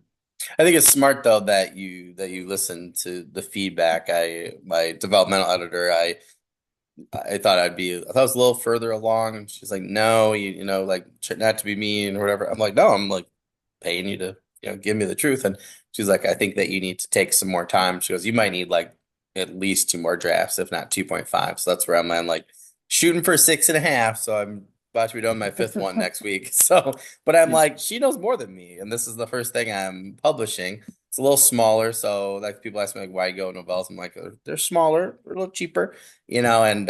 I think it's smart though that you listen to the feedback. My developmental editor, I thought I thought I was a little further along, and she's like, no, you know, like not to be mean or whatever. I'm like, no, I'm like paying you to, give me the truth. And she's like, I think that you need to take some more time. She goes, you might need like at least two more drafts, if not 2.5. So that's where I'm at, like shooting for 6.5. So I'm about to be doing my fifth one next week. So, but I'm Yeah. like, she knows more than me, and this is the first thing I'm publishing. It's a little smaller, so like people ask me like why you go novellas. I'm like, they're smaller, they're a little cheaper, and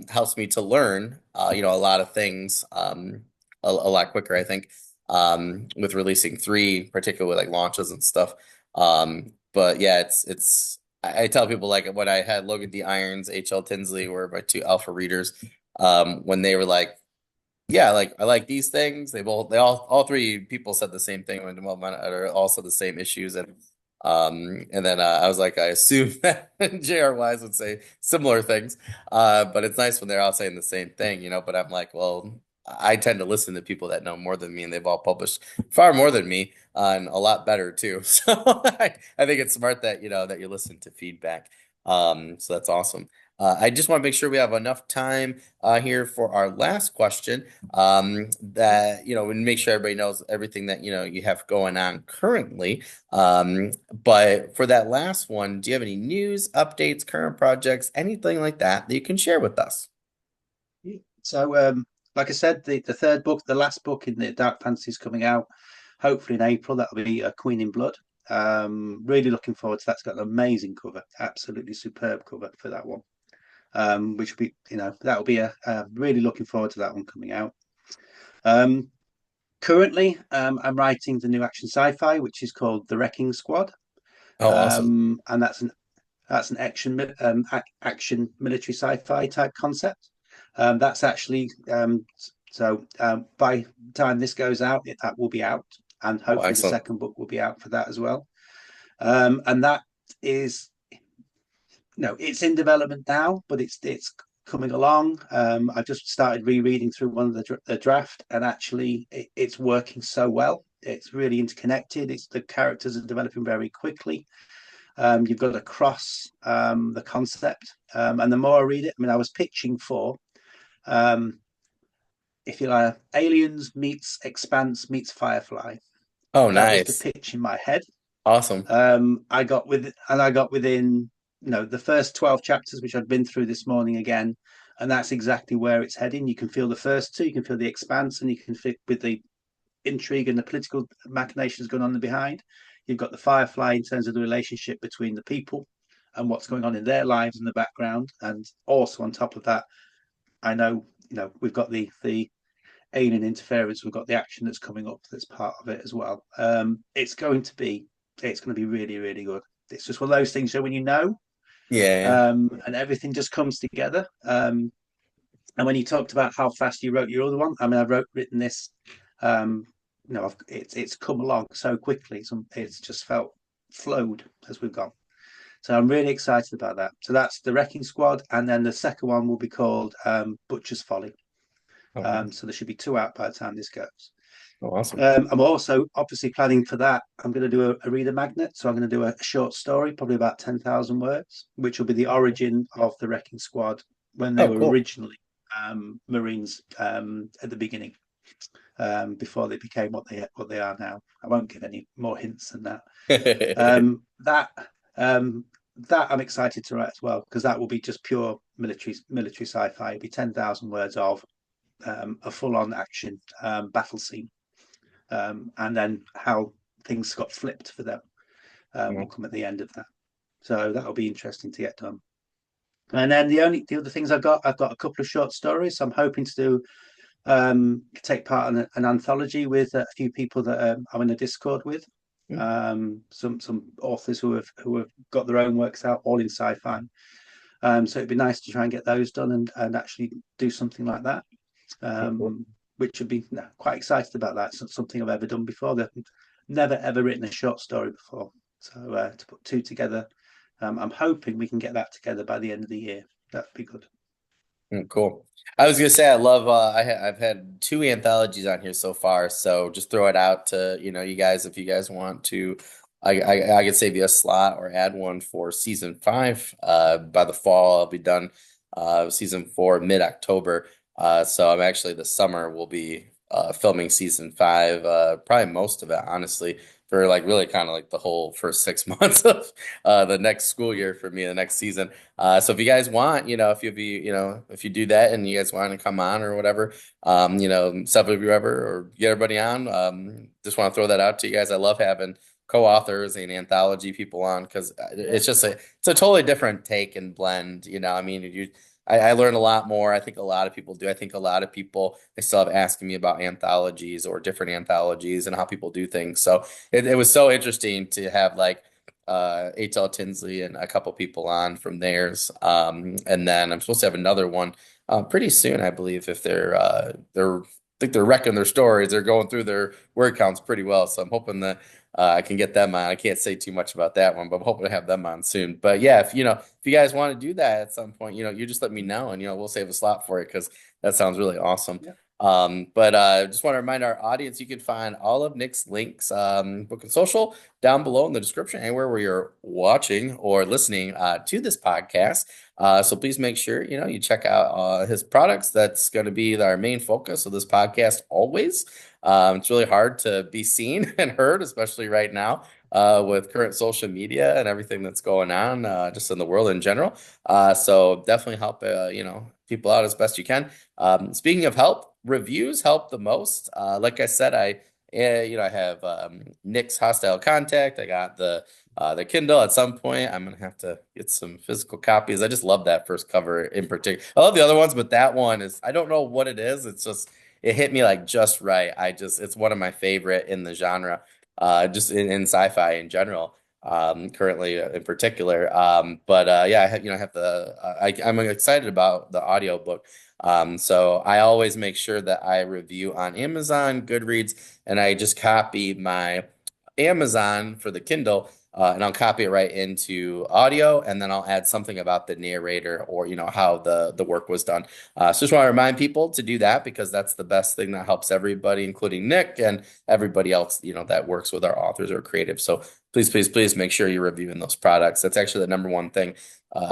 helps me to learn, a lot of things, a lot quicker, I think, with releasing three, particularly like launches and stuff. But yeah, I tell people like when I had Logan D. Irons, H.L. Tinsley were my two alpha readers, when they were like, yeah, like I like these things. All three people said the same thing when development are also the same issues, and then I was like, I assume that J.R. Wise would say similar things, but it's nice when they're all saying the same thing, But I'm like, well, I tend to listen to people that know more than me, and they've all published far more than me, and a lot better too. So I think it's smart that that you listen to feedback. So that's awesome. I just want to make sure we have enough time here for our last question. That and make sure everybody knows everything that you have going on currently. But for that last one, do you have any news, updates, current projects, anything like that you can share with us? So, like I said, the third book, the last book in the Dark Fantasy is coming out, hopefully in April. That'll be Queen in Blood. Really looking forward to that. It's got an amazing cover, absolutely superb cover for that one. Which will be, that'll be really looking forward to that one coming out. Um, Currently, I'm writing the new action sci-fi, which is called The Wrecking Squad, Oh, awesome. and that's an action military sci-fi type concept. That's actually by the time this goes out, that will be out, and Oh, hopefully the excellent. second book will be out for that as well. And that is, it's in development now, but it's coming along. I've just started rereading through one of the draft, and actually, it's working so well. It's really interconnected. It's the characters are developing very quickly. You've got to cross the concept, and the more I read it, I mean, I was pitching for, um, if you like, Aliens meets Expanse meets Firefly. Oh, That was the nice. pitch in my head. Awesome. I got within the first 12 chapters, which I'd been through this morning again, and that's exactly where it's heading. You can feel the first two, you can feel the expanse, and you can feel with the intrigue and the political machinations going on behind. You've got the Firefly in terms of the relationship between the people and what's going on in their lives in the background, and also on top of that, I know we've got the alien interference. We've got the action that's coming up that's part of it as well. It's going to be really, really good. It's just one of those things. So when Yeah. and everything just comes together. And when you talked about how fast you wrote your other one, I mean, written this. Um, it's come along so quickly. It's just felt flowed as we've gone. So I'm really excited about that. So that's the Wrecking Squad, and then the second one will be called Butcher's Folly. Oh, So there should be two out by the time this goes. oh, awesome. I'm also obviously planning for that. I'm going to do a reader magnet. So I'm going to do a short story, probably about 10,000 words, which will be the origin of the Wrecking Squad when they Oh, were cool. originally Marines at the beginning, before they became what they are now. I won't give any more hints than that. That that I'm excited to write as well, because that will be just pure military sci-fi. It'll be 10,000 words of a full-on action battle scene, and then how things got flipped for them will Mhm. come at the end of that. So that'll be interesting to get done. And then the other things I've got a couple of short stories. So I'm hoping to do take part in an anthology with a few people that I'm in a Discord with. Some authors who have got their own works out, all in sci-fi. So it'd be nice to try and get those done and actually do something like that. Cool. Which would be quite excited about that. It's not something I've ever done before. I've never ever written a short story before. So to put two together, I'm hoping we can get that together by the end of the year. That'd be good. Cool. I was gonna say I love I've had two anthologies on here so far, so just throw it out to you guys if you guys want to. I could save you a slot or add one for season 5. By the fall I'll be done season 4 mid-October. So I'm actually this summer we'll be filming season 5, probably most of it honestly, for like really kind of like the whole first 6 months of the next school year for me, the next season. So if you guys want, if you be, if you do that and you guys want to come on or whatever, sub if you ever or get everybody on, just want to throw that out to you guys. I love having co-authors and anthology people on because Yeah. it's a totally different take and blend. I mean, I learn a lot more. I think a lot of people do. I think a lot of people they still have asking me about anthologies or different anthologies and how people do things. So it was so interesting to have like H.L. Tinsley and a couple people on from theirs. And then I'm supposed to have another one pretty soon, I believe, if I think they're wrecking their stories. They're going through their word counts pretty well. So I'm hoping that I can get them on. I can't say too much about that one, but I'm hoping to have them on soon. But yeah, if you guys want to do that at some point, you just let me know and we'll save a slot for it because that sounds really awesome. Yeah. But just want to remind our audience you can find all of Nick's links, book and social, down below in the description, anywhere where you're watching or listening to this podcast. So please make sure you check out his products. That's going to be our main focus of this podcast always. It's really hard to be seen and heard, especially right now with current social media and everything that's going on just in the world in general. So definitely help people out as best you can. Speaking of help, reviews help the most. Like I said, I have Nick's Hostile Contact. I got the Kindle. At some point, I'm gonna have to get some physical copies. I just love that first cover in particular. I love the other ones, but that one is I don't know what it is. It's just it hit me like just right. It's one of my favorite in the genre, just in sci-fi in general. Currently in particular. But yeah, I have I'm excited about the audiobook. So I always make sure that I review on Amazon, Goodreads, and I just copy my Amazon for the Kindle, and I'll copy it right into audio, and then I'll add something about the narrator or how the work was done. So just want to remind people to do that because that's the best thing that helps everybody, including Nick and everybody else that works with our authors or creative. So please, please, please make sure you're reviewing those products. That's actually the number one thing,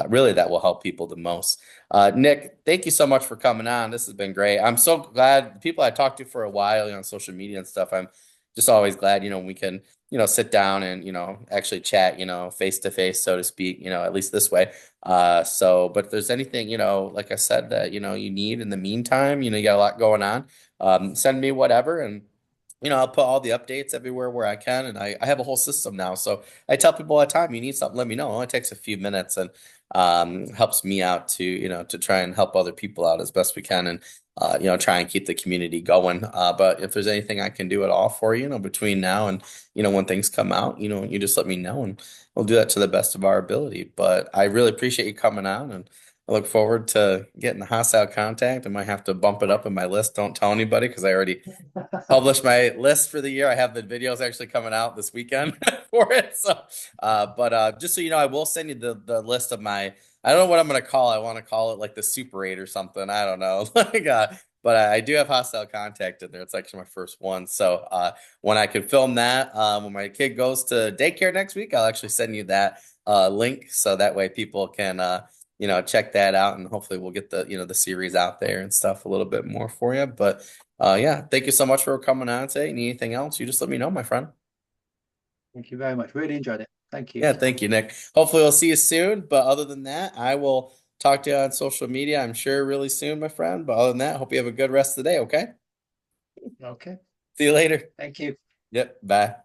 really, that will help people the most. Nick, thank you so much for coming on. This has been great. I'm so glad the people I talked to for a while, on social media and stuff. I'm just always glad, we can, sit down and, actually chat, face to face, so to speak, at least this way. But if there's anything, like I said, that, you need in the meantime, you got a lot going on, send me whatever. And I'll put all the updates everywhere where I can, and I have a whole system now. So I tell people all the time, you need something, let me know. It only takes a few minutes and helps me out to, to try and help other people out as best we can and, try and keep the community going. But if there's anything I can do at all for you, between now and, when things come out, you just let me know and we'll do that to the best of our ability. But I really appreciate you coming out and I look forward to getting the hostile contact. I might have to bump it up in my list. Don't tell anybody because I already published my list for the year. I have the videos actually coming out this weekend for it. So, but just so you know, I will send you the list of my. I don't know what I'm gonna call. I want to call it like the Super 8 or something. I don't know. But I do have hostile contact in there. It's actually my first one. So when I can film that, when my kid goes to daycare next week, I'll actually send you that link so that way people can check that out and hopefully we'll get the series out there and stuff a little bit more for you. But yeah, thank you so much for coming on today. Need anything else, you just let me know, my friend. Thank you very much. Really enjoyed it. Thank you. Yeah, thank you, Nick. Hopefully we'll see you soon. But other than that, I will talk to you on social media, I'm sure, really soon, my friend. But other than that, hope you have a good rest of the day, okay? Okay. See you later. Thank you. Yep, bye.